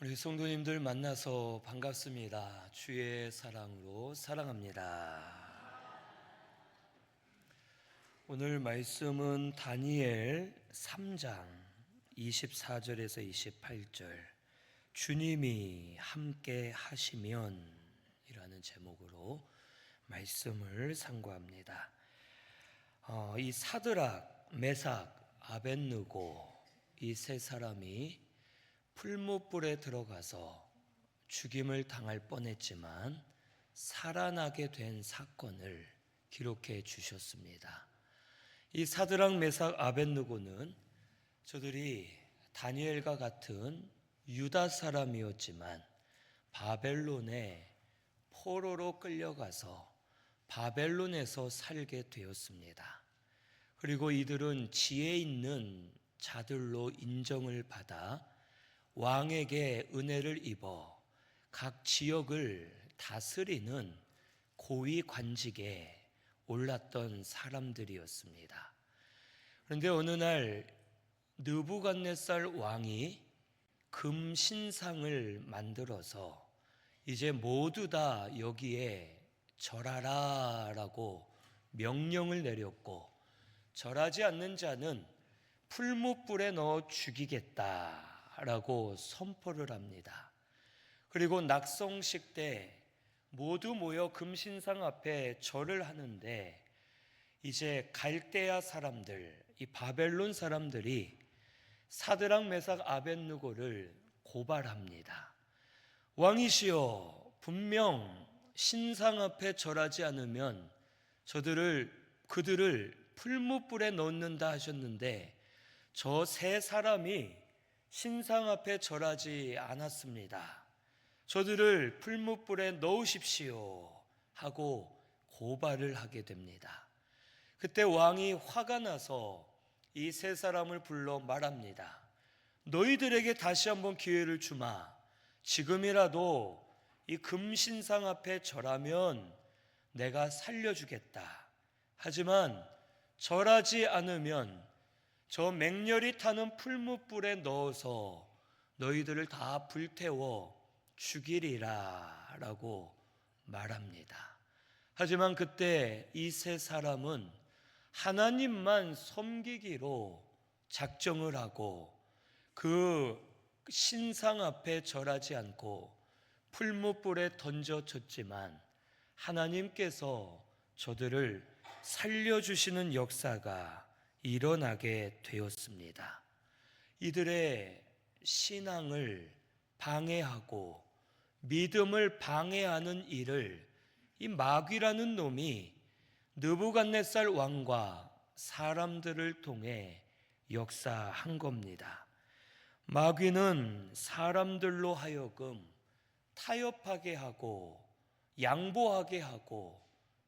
우리 성도님들 만나서 반갑습니다. 주의 사랑으로 사랑합니다. 오늘 말씀은 다니엘 3장 24절에서 28절 주님이 함께 하시면 이라는 제목으로 말씀을 상고합니다. 이 사드락, 메삭, 아벳느고 이 세 사람이 풀무불에 들어가서 죽임을 당할 뻔했지만 살아나게 된 사건을 기록해 주셨습니다. 이 사드락, 메삭, 아벳느고는 저들이 다니엘과 같은 유다 사람이었지만 바벨론에 포로로 끌려가서 바벨론에서 살게 되었습니다. 그리고 이들은 지혜 있는 자들로 인정을 받아 왕에게 은혜를 입어 각 지역을 다스리는 고위 관직에 올랐던 사람들이었습니다. 그런데 어느 날 느부갓네살 왕이 금 신상을 만들어서 이제 모두 다 여기에 절하라라고 명령을 내렸고, 절하지 않는 자는 풀무불에 넣어 죽이겠다라고 선포를 합니다. 그리고 낙성식 때 모두 모여 금신상 앞에 절을 하는데, 이제 갈대아 사람들, 이 바벨론 사람들이 사드락, 메삭, 아벳느고를 고발합니다. 왕이시여, 분명 신상 앞에 절하지 않으면 그들을 풀무불에 넣는다 하셨는데 저 세 사람이 신상 앞에 절하지 않았습니다. 저들을 풀무불에 넣으십시오 하고 고발을 하게 됩니다. 그때 왕이 화가 나서 이 세 사람을 불러 말합니다. 너희들에게 다시 한번 기회를 주마. 지금이라도 이 금신상 앞에 절하면 내가 살려주겠다. 하지만 절하지 않으면 저 맹렬히 타는 풀무불에 넣어서 너희들을 다 불태워 죽이리라 라고 말합니다. 하지만 그때 이 세 사람은 하나님만 섬기기로 작정을 하고 그 신상 앞에 절하지 않고 풀무불에 던져졌지만 하나님께서 저들을 살려주시는 역사가 일어나게 되었습니다. 이들의 신앙을 방해하고 믿음을 방해하는 일을 이 마귀라는 놈이 느부갓네살 왕과 사람들을 통해 역사한 겁니다. 마귀는 사람들로 하여금 타협하게 하고 양보하게 하고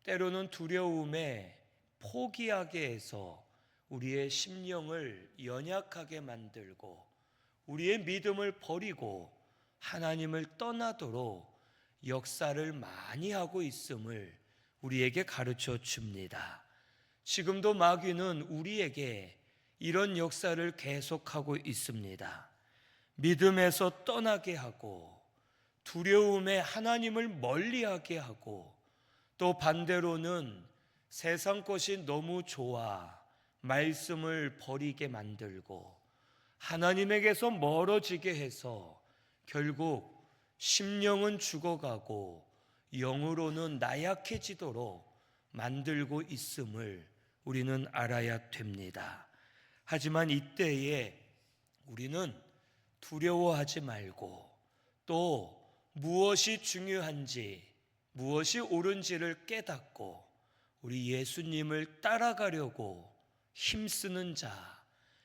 때로는 두려움에 포기하게 해서 우리의 심령을 연약하게 만들고 우리의 믿음을 버리고 하나님을 떠나도록 역사를 많이 하고 있음을 우리에게 가르쳐 줍니다. 지금도 마귀는 우리에게 이런 역사를 계속하고 있습니다. 믿음에서 떠나게 하고 두려움에 하나님을 멀리하게 하고 또 반대로는 세상 것이 너무 좋아 말씀을 버리게 만들고 하나님에게서 멀어지게 해서 결국 심령은 죽어가고 영으로는 나약해지도록 만들고 있음을 우리는 알아야 됩니다. 하지만 이때에 우리는 두려워하지 말고 또 무엇이 중요한지 무엇이 옳은지를 깨닫고 우리 예수님을 따라가려고 힘쓰는 자,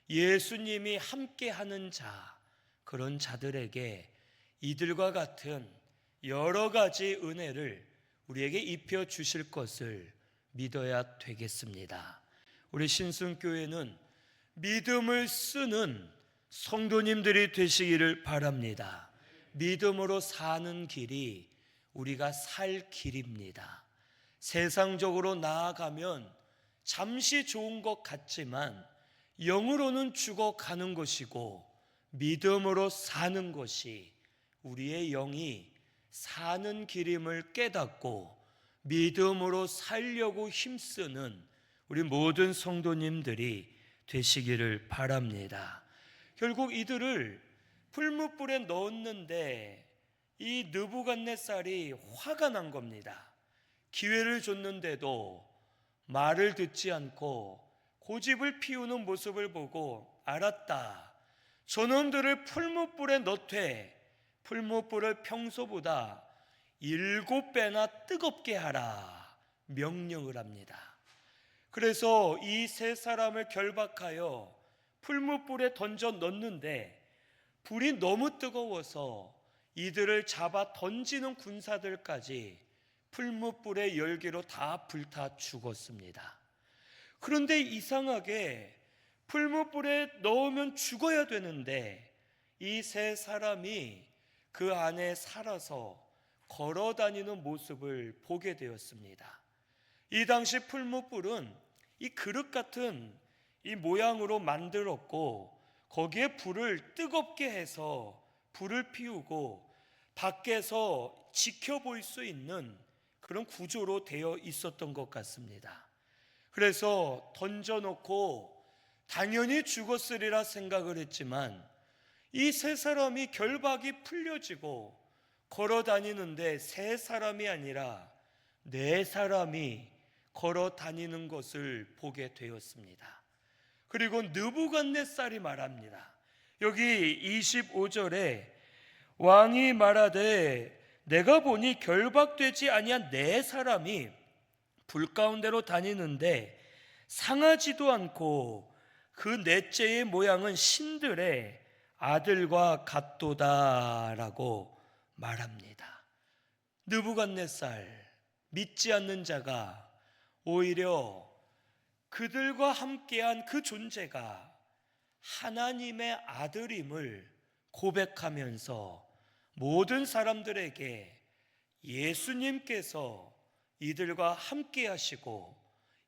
예수님이 함께하는 자, 그런 자들에게 이들과 같은 여러 가지 은혜를 우리에게 입혀 주실 것을 믿어야 되겠습니다. 우리 신순교회는 믿음을 쓰는 성도님들이 되시기를 바랍니다. 믿음으로 사는 길이 우리가 살 길입니다. 세상적으로 나아가면 잠시 좋은 것 같지만 영으로는 죽어가는 것이고 믿음으로 사는 것이 우리의 영이 사는 길임을 깨닫고 믿음으로 살려고 힘쓰는 우리 모든 성도님들이 되시기를 바랍니다. 결국 이들을 풀무불에 넣었는데 이 느부갓네살이 화가 난 겁니다. 기회를 줬는데도 말을 듣지 않고 고집을 피우는 모습을 보고 알았다. 저놈들을 풀무불에 넣되 풀무불을 평소보다 7배나 뜨겁게 하라 명령을 합니다. 그래서 이 세 사람을 결박하여 풀무불에 던져 넣는데 불이 너무 뜨거워서 이들을 잡아 던지는 군사들까지 풀무불의 열기로 다 불타 죽었습니다. 그런데 이상하게 풀무불에 넣으면 죽어야 되는데 이 세 사람이 그 안에 살아서 걸어 다니는 모습을 보게 되었습니다. 이 당시 풀무불은 이 그릇 같은 이 모양으로 만들었고 거기에 불을 뜨겁게 해서 불을 피우고 밖에서 지켜볼 수 있는 그런 구조로 되어 있었던 것 같습니다. 그래서 던져놓고 당연히 죽었으리라 생각을 했지만 이 세 사람이 결박이 풀려지고 걸어 다니는데 세 사람이 아니라 네 사람이 걸어 다니는 것을 보게 되었습니다. 그리고 느부갓네살이 말합니다. 여기 25절에 왕이 말하되 내가 보니 결박되지 아니한 네 사람이 불 가운데로 다니는데 상하지도 않고 그 넷째의 모양은 신들의 아들과 같도다라고 말합니다. 느부갓네살 믿지 않는 자가 오히려 그들과 함께한 그 존재가 하나님의 아들임을 고백하면서 모든 사람들에게 예수님께서 이들과 함께 하시고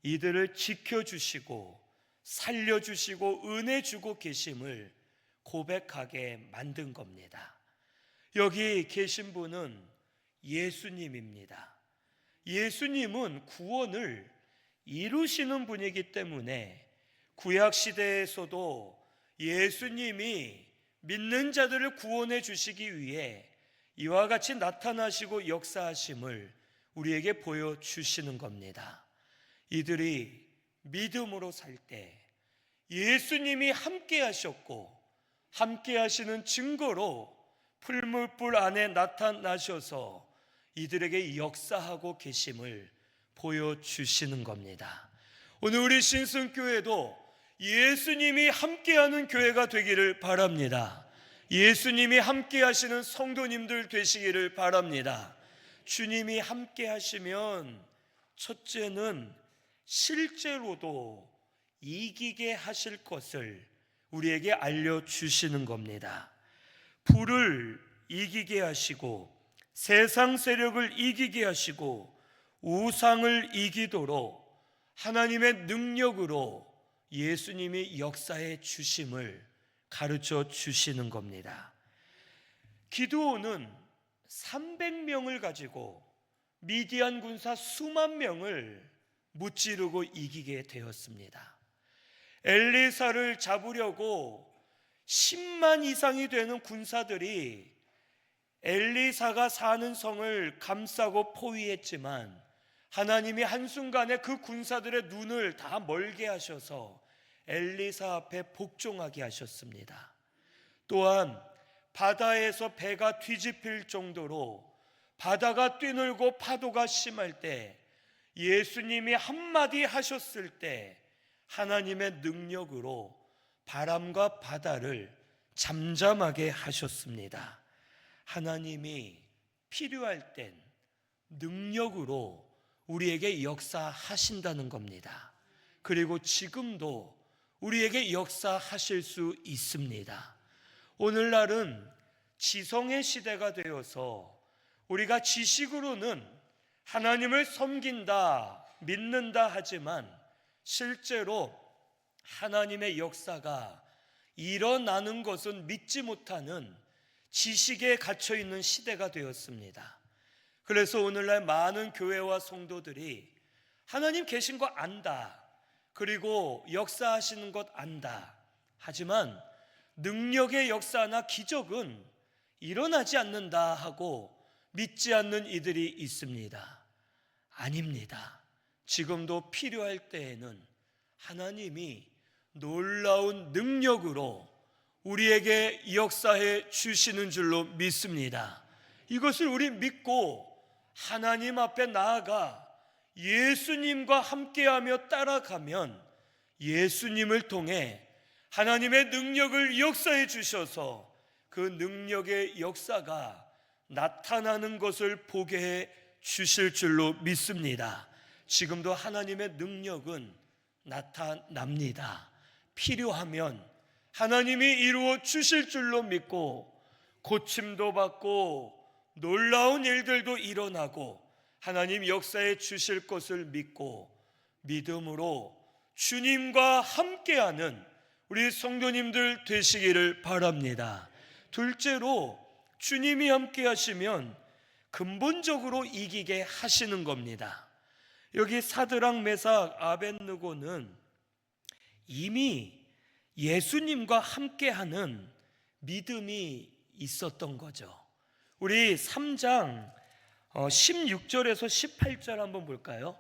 이들을 지켜주시고 살려주시고 은혜 주고 계심을 고백하게 만든 겁니다. 여기 계신 분은 예수님입니다. 예수님은 구원을 이루시는 분이기 때문에 구약시대에서도 예수님이 믿는 자들을 구원해 주시기 위해 이와 같이 나타나시고 역사하심을 우리에게 보여주시는 겁니다. 이들이 믿음으로 살 때 예수님이 함께 하셨고 함께 하시는 증거로 풀무불 안에 나타나셔서 이들에게 역사하고 계심을 보여주시는 겁니다. 오늘 우리 신승교회도 예수님이 함께하는 교회가 되기를 바랍니다. 예수님이 함께 하시는 성도님들 되시기를 바랍니다. 주님이 함께 하시면 첫째는 실제로도 이기게 하실 것을 우리에게 알려주시는 겁니다. 불을 이기게 하시고 세상 세력을 이기게 하시고 우상을 이기도록 하나님의 능력으로 예수님이 역사해 주심을 가르쳐 주시는 겁니다. 기드온은 300명을 가지고 미디안 군사 수만 명을 무찌르고 이기게 되었습니다. 엘리사를 잡으려고 10만 이상이 되는 군사들이 엘리사가 사는 성을 감싸고 포위했지만 하나님이 한순간에 그 군사들의 눈을 다 멀게 하셔서 엘리사 앞에 복종하게 하셨습니다. 또한 바다에서 배가 뒤집힐 정도로 바다가 뛰놀고 파도가 심할 때 예수님이 한마디 하셨을 때 하나님의 능력으로 바람과 바다를 잠잠하게 하셨습니다. 하나님이 필요할 땐 능력으로 우리에게 역사하신다는 겁니다. 그리고 지금도 우리에게 역사하실 수 있습니다. 오늘날은 지성의 시대가 되어서 우리가 지식으로는 하나님을 섬긴다, 믿는다 하지만 실제로 하나님의 역사가 일어나는 것은 믿지 못하는 지식에 갇혀 있는 시대가 되었습니다. 그래서 오늘날 많은 교회와 성도들이 하나님 계신 거 안다, 그리고 역사하시는 것 안다. 하지만 능력의 역사나 기적은 일어나지 않는다 하고 믿지 않는 이들이 있습니다. 아닙니다. 지금도 필요할 때에는 하나님이 놀라운 능력으로 우리에게 역사해 주시는 줄로 믿습니다. 이것을 우리 믿고 하나님 앞에 나아가 예수님과 함께하며 따라가면 예수님을 통해 하나님의 능력을 역사해 주셔서 그 능력의 역사가 나타나는 것을 보게 해 주실 줄로 믿습니다. 지금도 하나님의 능력은 나타납니다. 필요하면 하나님이 이루어 주실 줄로 믿고 고침도 받고 놀라운 일들도 일어나고 하나님 역사해 주실 것을 믿고 믿음으로 주님과 함께하는 우리 성도님들 되시기를 바랍니다. 둘째로 주님이 함께 하시면 근본적으로 이기게 하시는 겁니다. 여기 사드락 메삭 아벳느고는 이미 예수님과 함께하는 믿음이 있었던 거죠. 우리 3장 16절에서 18절 한번 볼까요?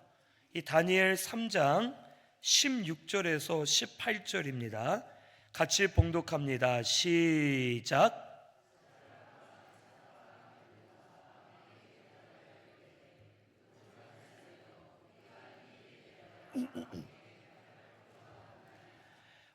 이 다니엘 3장 16절에서 18절입니다. 같이 봉독합니다. 시작.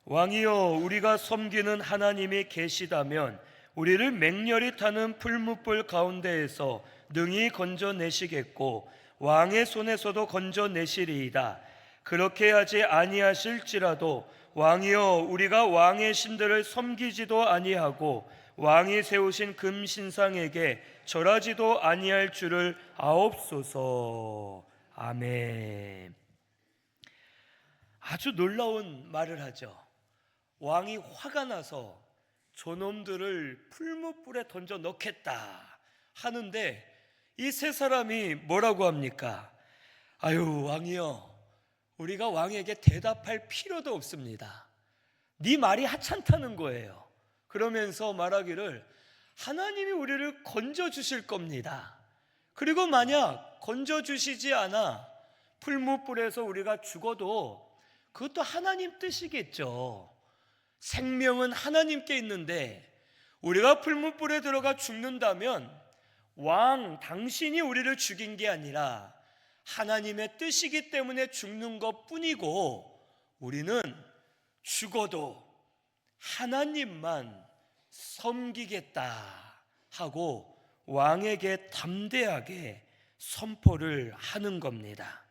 왕이여, 우리가 섬기는 하나님이 계시다면 우리를 맹렬히 타는 풀무불 가운데에서 능히 건져내시겠고 왕의 손에서도 건져내시리이다. 그렇게 하지 아니하실지라도 왕이여, 우리가 왕의 신들을 섬기지도 아니하고 왕이 세우신 금신상에게 절하지도 아니할 줄을 아옵소서. 아멘. 아주 놀라운 말을 하죠. 왕이 화가 나서 저놈들을 풀무불에 던져 넣겠다 하는데 이 세 사람이 뭐라고 합니까? 아유, 왕이여, 우리가 왕에게 대답할 필요도 없습니다. 네 말이 하찮다는 거예요. 그러면서 말하기를 하나님이 우리를 건져주실 겁니다. 그리고 만약 건져주시지 않아 풀무불에서 우리가 죽어도 그것도 하나님 뜻이겠죠. 생명은 하나님께 있는데 우리가 풀무불에 들어가 죽는다면 왕 당신이 우리를 죽인 게 아니라 하나님의 뜻이기 때문에 죽는 것 뿐이고 우리는 죽어도 하나님만 섬기겠다 하고 왕에게 담대하게 선포를 하는 겁니다.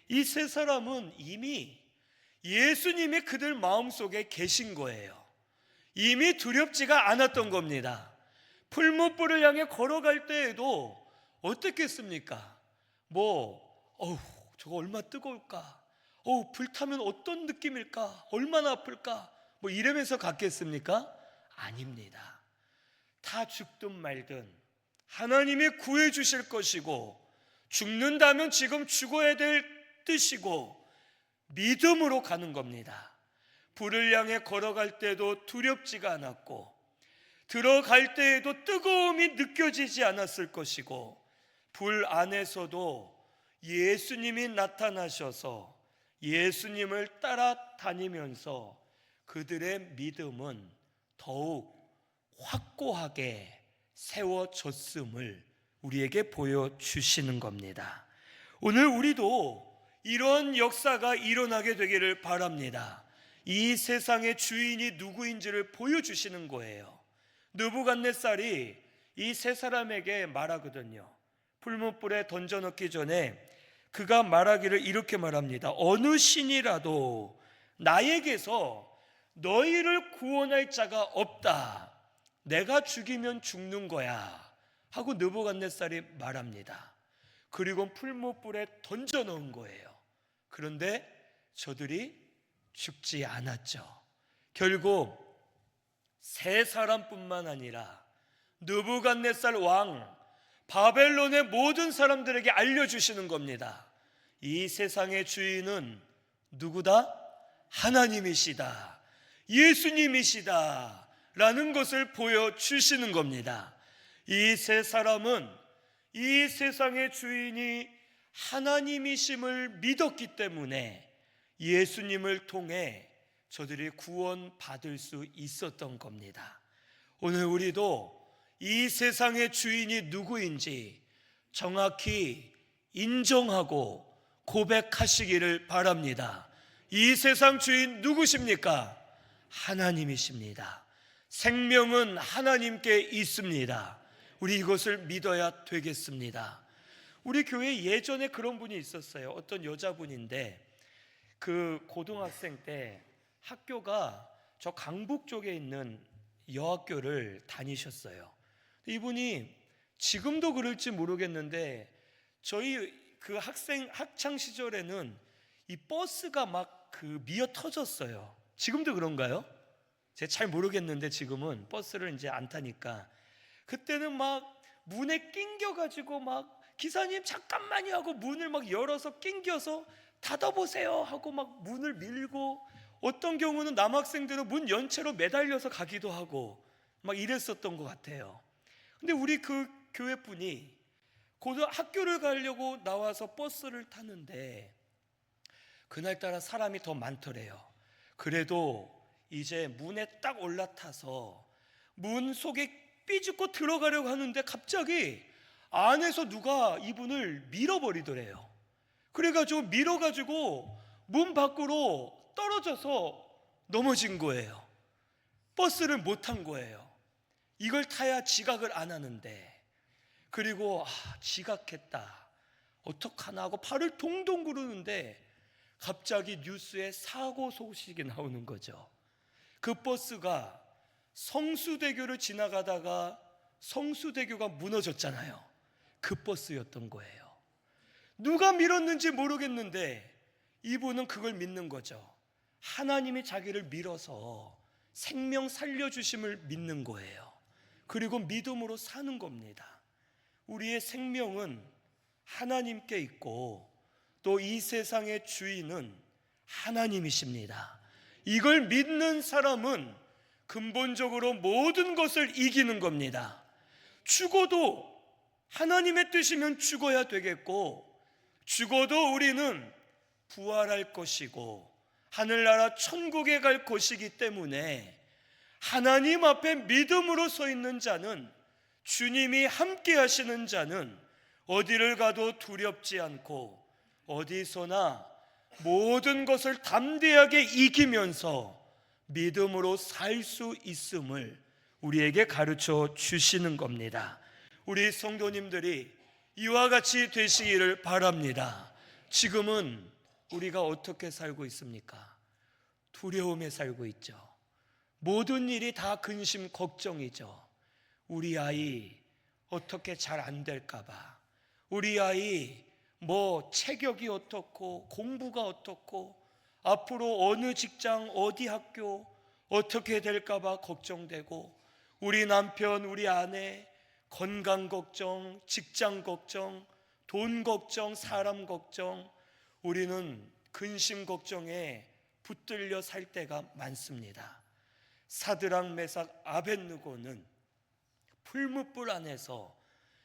이 세 사람은 이미 예수님이 그들 마음속에 계신 거예요. 이미 두렵지가 않았던 겁니다. 풀무불을 향해 걸어갈 때에도 어떻겠습니까? 저거 얼마나 뜨거울까? 불타면 어떤 느낌일까? 얼마나 아플까? 이러면서 갔겠습니까? 아닙니다. 다 죽든 말든 하나님이 구해 주실 것이고 죽는다면 지금 죽어야 될 뜻이고 믿음으로 가는 겁니다. 불을 향해 걸어갈 때도 두렵지가 않았고 들어갈 때에도 뜨거움이 느껴지지 않았을 것이고 불 안에서도 예수님이 나타나셔서 예수님을 따라다니면서 그들의 믿음은 더욱 확고하게 세워졌음을 우리에게 보여주시는 겁니다. 오늘 우리도 이런 역사가 일어나게 되기를 바랍니다. 이 세상의 주인이 누구인지를 보여주시는 거예요. 느부갓네살이 이 세 사람에게 말하거든요. 풀무불에 던져넣기 전에 그가 말하기를 이렇게 말합니다. 어느 신이라도 나에게서 너희를 구원할 자가 없다. 내가 죽이면 죽는 거야 하고 느부갓네살이 말합니다. 그리고 풀무불에 던져 넣은 거예요. 그런데 저들이 죽지 않았죠. 결국 세 사람뿐만 아니라 느부갓네살 왕 바벨론의 모든 사람들에게 알려주시는 겁니다. 이 세상의 주인은 누구다? 하나님이시다, 예수님이시다 라는 것을 보여주시는 겁니다. 이 세 사람은 이 세상의 주인이 하나님이심을 믿었기 때문에 예수님을 통해 저들이 구원받을 수 있었던 겁니다. 오늘 우리도 이 세상의 주인이 누구인지 정확히 인정하고 고백하시기를 바랍니다. 이 세상 주인 누구십니까? 하나님이십니다. 생명은 하나님께 있습니다. 우리 이것을 믿어야 되겠습니다. 우리 교회에 예전에 그런 분이 있었어요. 어떤 여자분인데 그 고등학생 때 학교가 저 강북 쪽에 있는 여학교를 다니셨어요. 이분이 지금도 그럴지 모르겠는데 저희 그 학창 시절에는 이 버스가 막 그 미어 터졌어요. 지금도 그런가요? 제가 잘 모르겠는데 지금은 버스를 이제 안 타니까 그때는 막 문에 낑겨가지고 막 기사님 잠깐만요 하고 문을 막 열어서 낑겨서 닫아보세요 하고 막 문을 밀고 어떤 경우는 남학생들은 문 연체로 매달려서 가기도 하고 막 이랬었던 것 같아요. 근데 우리 그 교회분이 학교를 가려고 나와서 버스를 타는데 그날따라 사람이 더 많더래요. 그래도 이제 문에 딱 올라타서 문 속에 삐죽고 들어가려고 하는데 갑자기 안에서 누가 이분을 밀어버리더래요. 그래가지고 밀어가지고 문 밖으로 떨어져서 넘어진 거예요. 버스를 못 탄 거예요. 이걸 타야 지각을 안 하는데. 그리고 지각했다 어떡하나 하고 발을 동동 구르는데 갑자기 뉴스에 사고 소식이 나오는 거죠. 그 버스가 성수대교를 지나가다가 성수대교가 무너졌잖아요. 그 버스였던 거예요. 누가 밀었는지 모르겠는데 이분은 그걸 믿는 거죠. 하나님이 자기를 밀어서 생명 살려주심을 믿는 거예요. 그리고 믿음으로 사는 겁니다. 우리의 생명은 하나님께 있고 또 이 세상의 주인은 하나님이십니다. 이걸 믿는 사람은 근본적으로 모든 것을 이기는 겁니다. 죽어도 하나님의 뜻이면 죽어야 되겠고 죽어도 우리는 부활할 것이고 하늘나라 천국에 갈 것이기 때문에 하나님 앞에 믿음으로 서 있는 자는 주님이 함께 하시는 자는 어디를 가도 두렵지 않고 어디서나 모든 것을 담대하게 이기면서 믿음으로 살 수 있음을 우리에게 가르쳐 주시는 겁니다. 우리 성도님들이 이와 같이 되시기를 바랍니다. 지금은 우리가 어떻게 살고 있습니까? 두려움에 살고 있죠. 모든 일이 다 근심 걱정이죠. 우리 아이 어떻게 잘 안 될까 봐, 우리 아이 체격이 어떻고 공부가 어떻고 앞으로 어느 직장 어디 학교 어떻게 될까 봐 걱정되고, 우리 남편 우리 아내 건강 걱정, 직장 걱정, 돈 걱정, 사람 걱정, 우리는 근심 걱정에 붙들려 살 때가 많습니다. 사드락 메삭 아벳느고는 풀무불 안에서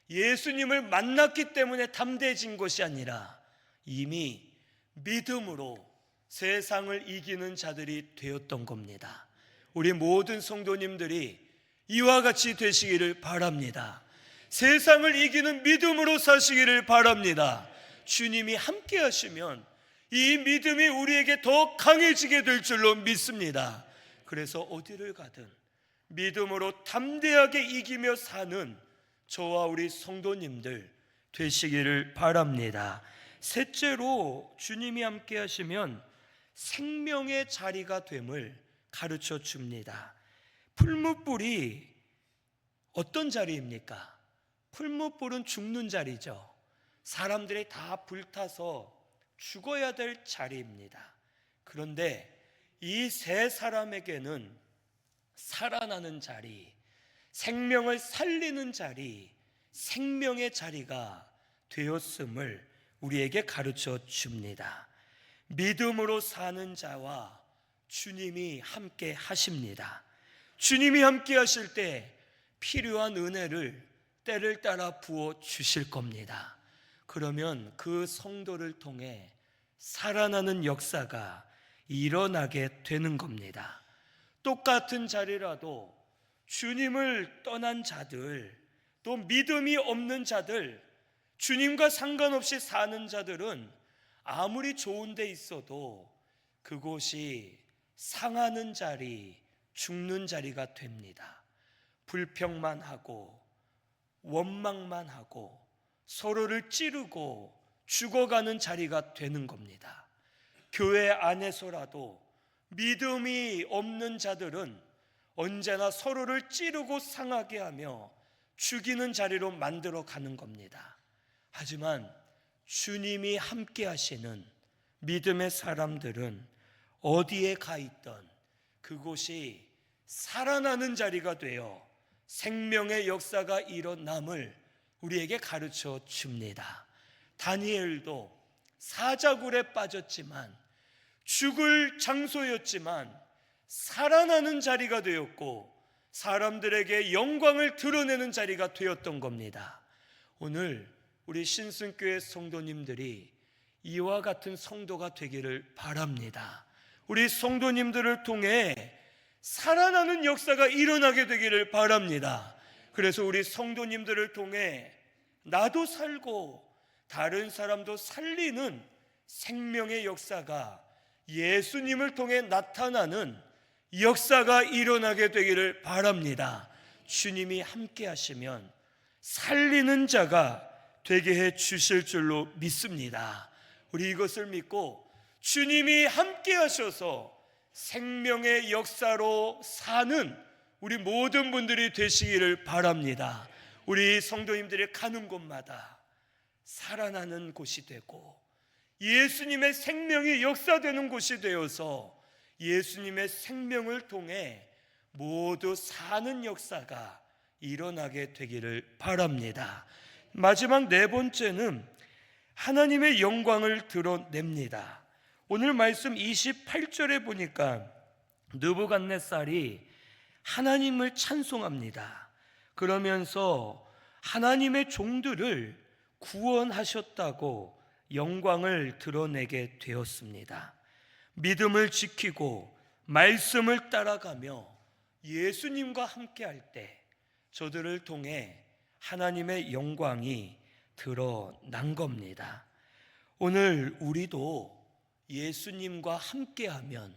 예수님을 만났기 때문에 담대해진 것이 아니라 이미 믿음으로 세상을 이기는 자들이 되었던 겁니다. 우리 모든 성도님들이 이와 같이 되시기를 바랍니다. 세상을 이기는 믿음으로 사시기를 바랍니다. 주님이 함께 하시면 이 믿음이 우리에게 더 강해지게 될 줄로 믿습니다. 그래서 어디를 가든 믿음으로 담대하게 이기며 사는 저와 우리 성도님들 되시기를 바랍니다. 셋째로 주님이 함께 하시면 생명의 자리가 됨을 가르쳐 줍니다. 풀무불이 어떤 자리입니까? 풀무불은 죽는 자리죠. 사람들이 다 불타서 죽어야 될 자리입니다. 그런데 이 세 사람에게는 살아나는 자리, 생명을 살리는 자리, 생명의 자리가 되었음을 우리에게 가르쳐 줍니다. 믿음으로 사는 자와 주님이 함께 하십니다. 주님이 함께 하실 때 필요한 은혜를 때를 따라 부어 주실 겁니다. 그러면 그 성도를 통해 살아나는 역사가 일어나게 되는 겁니다. 똑같은 자리라도 주님을 떠난 자들, 또 믿음이 없는 자들, 주님과 상관없이 사는 자들은 아무리 좋은 데 있어도 그곳이 상하는 자리, 죽는 자리가 됩니다. 불평만 하고 원망만 하고 서로를 찌르고 죽어가는 자리가 되는 겁니다. 교회 안에서라도 믿음이 없는 자들은 언제나 서로를 찌르고 상하게 하며 죽이는 자리로 만들어 가는 겁니다. 하지만 주님이 함께 하시는 믿음의 사람들은 어디에 가 있던 그곳이 살아나는 자리가 되어 생명의 역사가 일어남을 우리에게 가르쳐 줍니다. 다니엘도 사자굴에 빠졌지만, 죽을 장소였지만 살아나는 자리가 되었고 사람들에게 영광을 드러내는 자리가 되었던 겁니다. 오늘 우리 신승교회 성도님들이 이와 같은 성도가 되기를 바랍니다. 우리 성도님들을 통해 살아나는 역사가 일어나게 되기를 바랍니다. 그래서 우리 성도님들을 통해 나도 살고 다른 사람도 살리는 생명의 역사가, 예수님을 통해 나타나는 역사가 일어나게 되기를 바랍니다. 주님이 함께 하시면 살리는 자가 되게 해 주실 줄로 믿습니다. 우리 이것을 믿고 주님이 함께 하셔서 생명의 역사로 사는 우리 모든 분들이 되시기를 바랍니다. 우리 성도님들이 가는 곳마다 살아나는 곳이 되고 예수님의 생명이 역사되는 곳이 되어서 예수님의 생명을 통해 모두 사는 역사가 일어나게 되기를 바랍니다. 마지막 네 번째는 하나님의 영광을 드러냅니다. 오늘 말씀 28절에 보니까 느부갓네살이 하나님을 찬송합니다. 그러면서 하나님의 종들을 구원하셨다고 영광을 드러내게 되었습니다. 믿음을 지키고 말씀을 따라가며 예수님과 함께할 때 저들을 통해 하나님의 영광이 드러난 겁니다. 오늘 우리도 예수님과 함께하면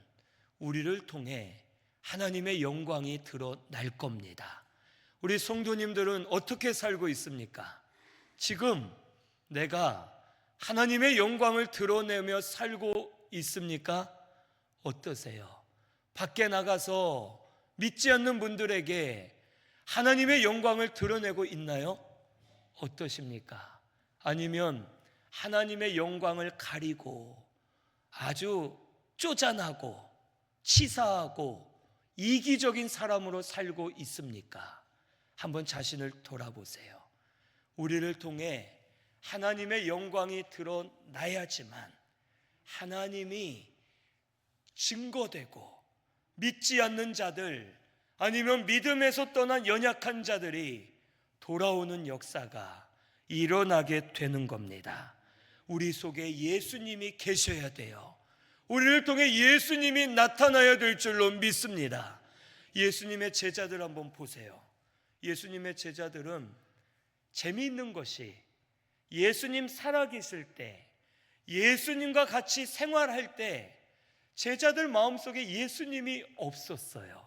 우리를 통해 하나님의 영광이 드러날 겁니다. 우리 성도님들은 어떻게 살고 있습니까? 지금 내가 하나님의 영광을 드러내며 살고 있습니까? 어떠세요? 밖에 나가서 믿지 않는 분들에게 하나님의 영광을 드러내고 있나요? 어떠십니까? 아니면 하나님의 영광을 가리고 아주 쪼잔하고 치사하고 이기적인 사람으로 살고 있습니까? 한번 자신을 돌아보세요. 우리를 통해 하나님의 영광이 드러나야지만 하나님이 증거되고 믿지 않는 자들, 아니면 믿음에서 떠난 연약한 자들이 돌아오는 역사가 일어나게 되는 겁니다. 우리 속에 예수님이 계셔야 돼요. 우리를 통해 예수님이 나타나야 될 줄로 믿습니다. 예수님의 제자들 한번 보세요. 예수님의 제자들은 재미있는 것이 예수님 살아계실 때, 예수님과 같이 생활할 때 제자들 마음속에 예수님이 없었어요.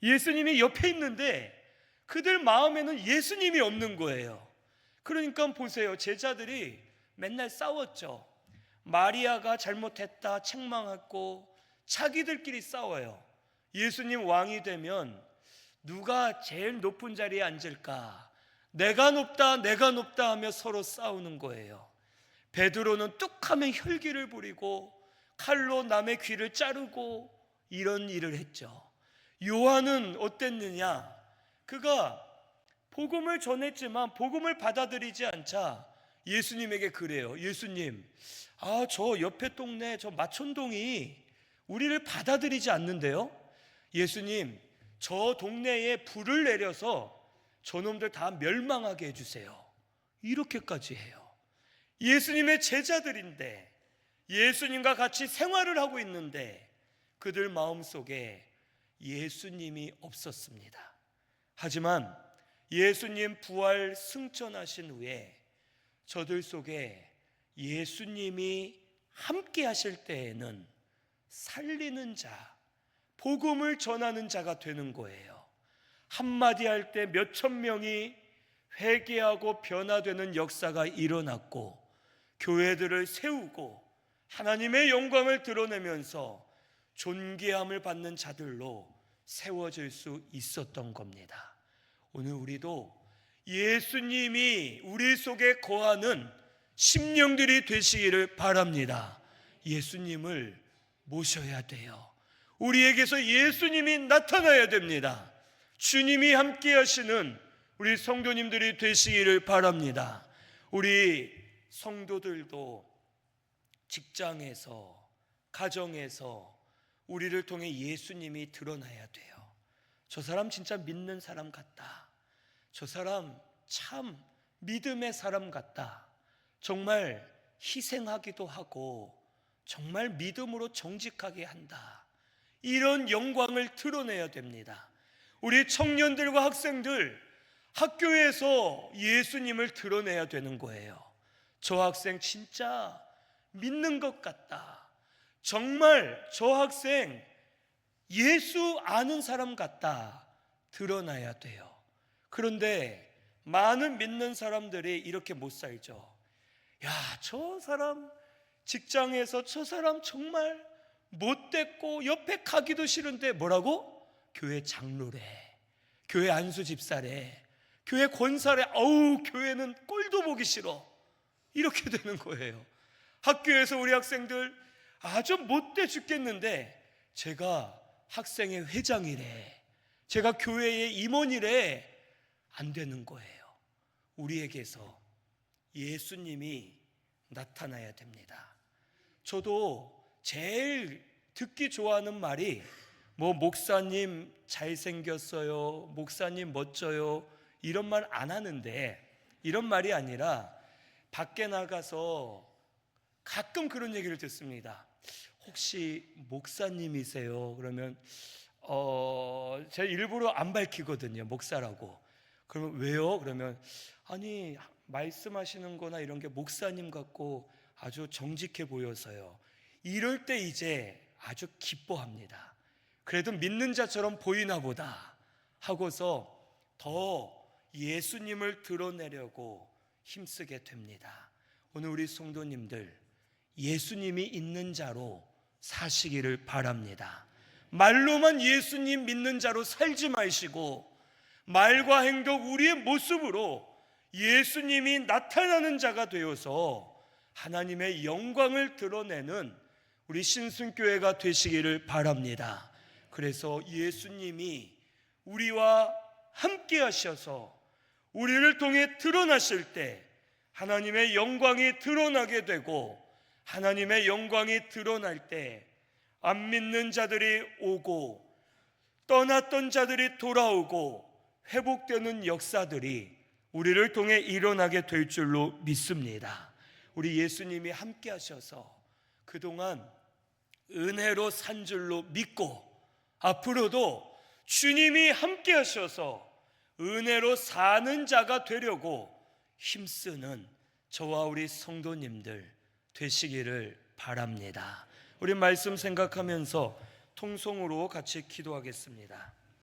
예수님이 옆에 있는데 그들 마음에는 예수님이 없는 거예요. 그러니까 보세요. 제자들이 맨날 싸웠죠. 마리아가 잘못했다 책망하고 자기들끼리 싸워요. 예수님 왕이 되면 누가 제일 높은 자리에 앉을까? 내가 높다 하며 서로 싸우는 거예요. 베드로는 뚝하면 혈기를 부리고 칼로 남의 귀를 자르고 이런 일을 했죠. 요한은 어땠느냐? 그가 복음을 전했지만 복음을 받아들이지 않자 예수님에게 그래요. 예수님, 저 옆에 동네 저 마촌동이 우리를 받아들이지 않는데요. 예수님, 저 동네에 불을 내려서 저놈들 다 멸망하게 해주세요. 이렇게까지 해요. 예수님의 제자들인데, 예수님과 같이 생활을 하고 있는데 그들 마음속에 예수님이 없었습니다. 하지만 예수님 부활 승천하신 후에 저들 속에 예수님이 함께 하실 때에는 살리는 자, 복음을 전하는 자가 되는 거예요. 한마디 할 때 몇천 명이 회개하고 변화되는 역사가 일어났고, 교회들을 세우고 하나님의 영광을 드러내면서 존귀함을 받는 자들로 세워질 수 있었던 겁니다. 오늘 우리도 예수님이 우리 속에 거하는 심령들이 되시기를 바랍니다. 예수님을 모셔야 돼요. 우리에게서 예수님이 나타나야 됩니다. 주님이 함께 하시는 우리 성도님들이 되시기를 바랍니다. 우리 성도들도 직장에서, 가정에서 우리를 통해 예수님이 드러나야 돼요. 저 사람 진짜 믿는 사람 같다. 저 사람 참 믿음의 사람 같다. 정말 희생하기도 하고 정말 믿음으로 정직하게 한다. 이런 영광을 드러내야 됩니다. 우리 청년들과 학생들, 학교에서 예수님을 드러내야 되는 거예요. 저 학생 진짜 믿는 것 같다. 정말 저 학생 예수 아는 사람 같다. 드러나야 돼요. 그런데 많은 믿는 사람들이 이렇게 못 살죠. 야, 저 사람 직장에서 저 사람 정말 못됐고 옆에 가기도 싫은데 뭐라고? 교회 장로래, 교회 안수 집사래, 교회 권사래. 교회는 꼴도 보기 싫어. 이렇게 되는 거예요. 학교에서 우리 학생들 아주 못돼 죽겠는데 제가 학생회 회장이래, 제가 교회의 임원이래. 안 되는 거예요. 우리에게서 예수님이 나타나야 됩니다. 저도 제일 듣기 좋아하는 말이 목사님 잘생겼어요, 목사님 멋져요, 이런 말 안 하는데, 이런 말이 아니라 밖에 나가서 가끔 그런 얘기를 듣습니다. 혹시 목사님이세요? 그러면 제가 일부러 안 밝히거든요, 목사라고. 그러면 왜요? 그러면 아니 말씀하시는 거나 이런 게 목사님 같고 아주 정직해 보여서요. 이럴 때 이제 아주 기뻐합니다. 그래도 믿는 자처럼 보이나 보다 하고서 더 예수님을 드러내려고 힘쓰게 됩니다. 오늘 우리 성도님들 예수님이 있는 자로 사시기를 바랍니다. 말로만 예수님 믿는 자로 살지 마시고 말과 행동, 우리의 모습으로 예수님이 나타나는 자가 되어서 하나님의 영광을 드러내는 우리 신순교회가 되시기를 바랍니다. 그래서 예수님이 우리와 함께 하셔서 우리를 통해 드러나실 때 하나님의 영광이 드러나게 되고, 하나님의 영광이 드러날 때 안 믿는 자들이 오고 떠났던 자들이 돌아오고 회복되는 역사들이 우리를 통해 일어나게 될 줄로 믿습니다. 우리 예수님이 함께 하셔서 그동안 은혜로 산 줄로 믿고, 앞으로도 주님이 함께 하셔서 은혜로 사는 자가 되려고 힘쓰는 저와 우리 성도님들 되시기를 바랍니다. 우리 말씀 생각하면서 통성으로 같이 기도하겠습니다.